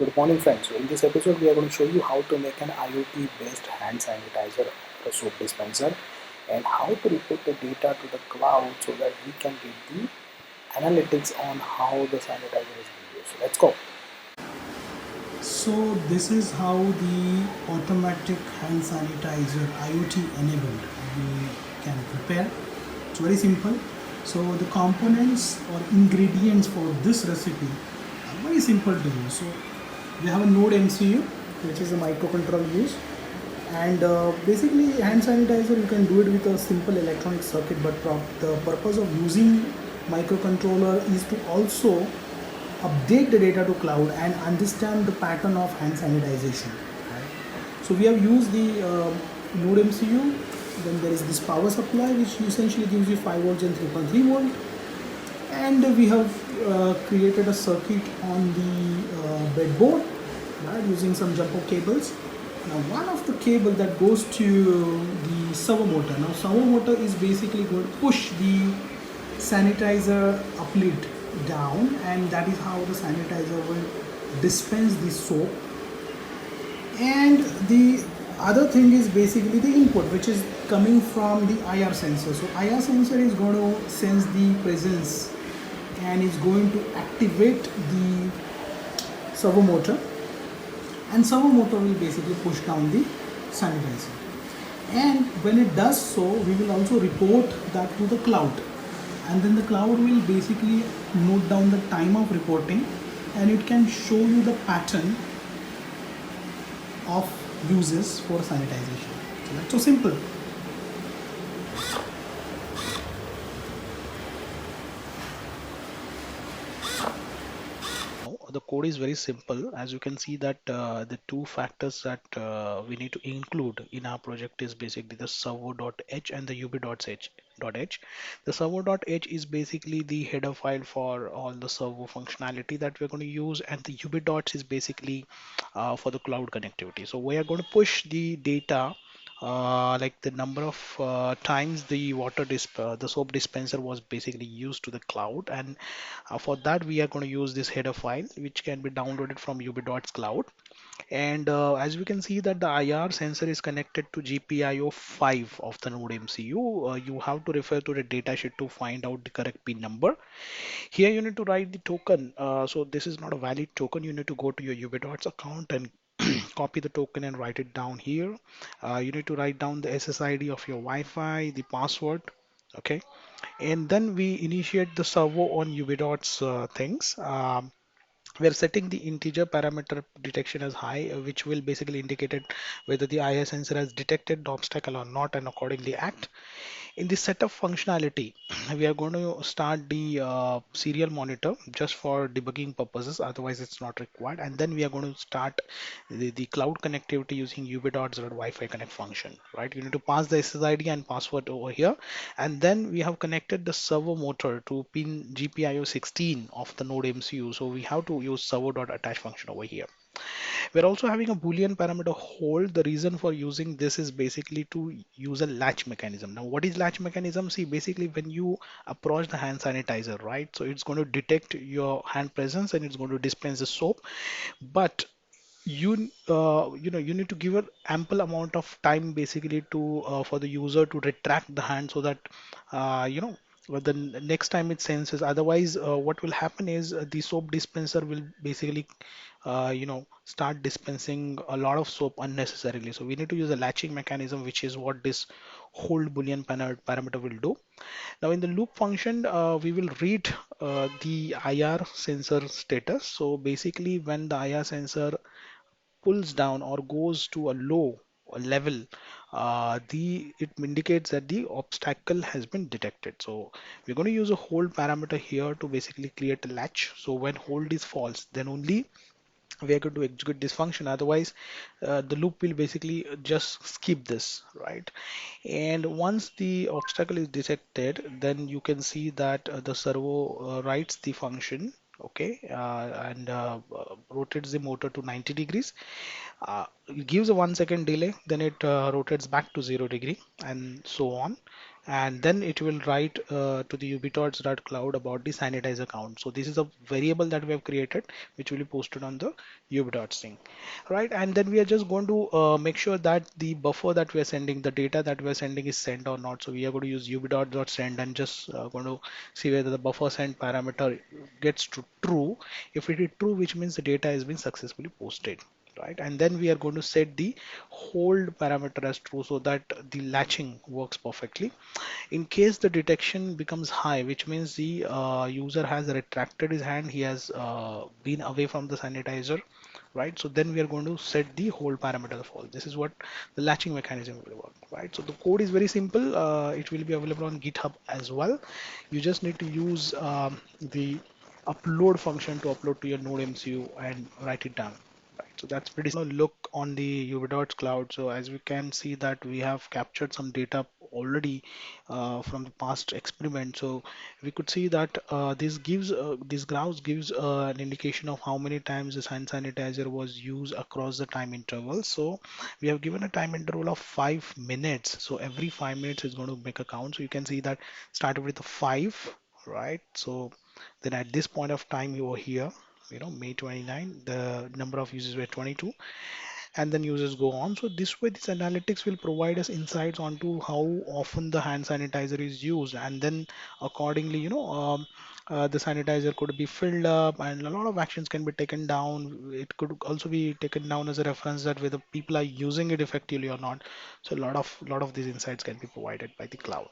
Good morning, friends. So in this episode, we are going to show you how to make an IoT-based hand sanitizer or a soap dispenser, and how to report the data to the cloud so that we can get the analytics on how the sanitizer is being used. So let's go. So this is how the automatic hand sanitizer IoT enabled we can prepare. It's very simple. So the components or ingredients for this recipe are very simple to use. So we have a Node MCU, which is a microcontroller used, and basically hand sanitizer you can do it with a simple electronic circuit. But the purpose of using microcontroller is to also update the data to cloud and understand the pattern of hand sanitization. Right? So we have used the Node MCU. Then there is this power supply which essentially gives you 5 volts and 3.3 volt. And we have created a circuit on the breadboard, right, using some jumper cables. Now one of the cable that goes to the servo motor. Now servo motor is basically going to push the sanitizer up lid down, and that is how the sanitizer will dispense the soap. And the other thing is basically the input, which is coming from the IR sensor. So IR sensor is going to sense the presence and is going to activate the servo motor, and servo motor will basically push down the sanitizer. And when it does so, we will also report that to the cloud, and then the cloud will basically note down the time of reporting, and it can show you the pattern of uses for sanitization. So that's so simple. Now, the code is very simple. As you can see that the two factors that we need to include in our project is basically the servo.h and the ub.h. The servo.h is basically the header file for all the servo functionality that we're going to use, and the ub.dots is basically for the cloud connectivity. So we are going to push the data like the number of times the soap dispenser was basically used to the cloud, and for that we are going to use this header file which can be downloaded from ub.dots cloud. And as we can see that the IR sensor is connected to GPIO 5 of the Node MCU. You have to refer to the datasheet to find out the correct pin number. Here you need to write the token. So this is not a valid token. You need to go to your ub.dots account and copy the token and write it down here. You need to write down the SSID of your Wi-Fi, the password. Okay, and then we initiate the servo on ub.dots things. We're setting the integer parameter detection as high, which will basically indicate it whether the IR sensor has detected the obstacle or not, and accordingly act. In the setup functionality, we are going to start the serial monitor just for debugging purposes, otherwise it's not required. And then we are going to start the cloud connectivity using ub.dots Wi-Fi connect function, right? You need to pass the SSID and password over here. And then we have connected the servo motor to pin GPIO 16 of the Node MCU. So we have to use servo.attach function over here. We're also having a Boolean parameter hold. The reason for using this is basically to use a latch mechanism. Now, what is latch mechanism? See, basically when you approach the hand sanitizer, right? So it's going to detect your hand presence and it's going to dispense the soap. But you need to give an ample amount of time basically to for the user to retract the hand so that well, the next time it senses. Otherwise what will happen is the soap dispenser will basically start dispensing a lot of soap unnecessarily. So we need to use a latching mechanism, which is what this hold boolean parameter will do. Now in the loop function, we will read the IR sensor status. So basically when the IR sensor pulls down or goes to a low level, the it indicates that the obstacle has been detected. So we're going to use a hold parameter here to basically create a latch. So when hold is false, then only we are going to execute this function. Otherwise the loop will basically just skip this, right? And once the obstacle is detected, then you can see that the servo writes the function, okay, and rotates the motor to 90 degrees. It gives a 1 second delay, then it rotates back to 0 degree, and so on. and then it will write to the ubidots.cloud about the sanitizer count. So this is a variable that we have created, which will be posted on the ubidots thing, right? And then we are just going to make sure that the buffer that we are sending, the data that we are sending is sent or not. So we are going to use ubidot.send and just going to see whether the buffer send parameter gets to true. If it is true, which means the data has been successfully posted, right? And then we are going to set the hold parameter as true so that the latching works perfectly. In case the detection becomes high, which means the user has retracted his hand, he has been away from the sanitizer, right? So then we are going to set the hold parameter false. This is what the latching mechanism will work, right? So the code is very simple. It will be available on GitHub as well. You just need to use the upload function to upload to your Node MCU and write it down. Right, so that's pretty look on the Ubidots cloud. So as we can see that we have captured some data already from the past experiment. So we could see that this graph gives an indication of how many times this hand sanitizer was used across the time interval. So we have given a time interval of 5 minutes. So every 5 minutes is going to make a count. So you can see that started with a 5, right? So then at this point of time you were here, May 29, the number of users were 22, and then users go on. So this way, this analytics will provide us insights onto how often the hand sanitizer is used, and then accordingly, the sanitizer could be filled up, and a lot of actions can be taken down. It could also be taken down as a reference that whether people are using it effectively or not. So a lot of these insights can be provided by the cloud.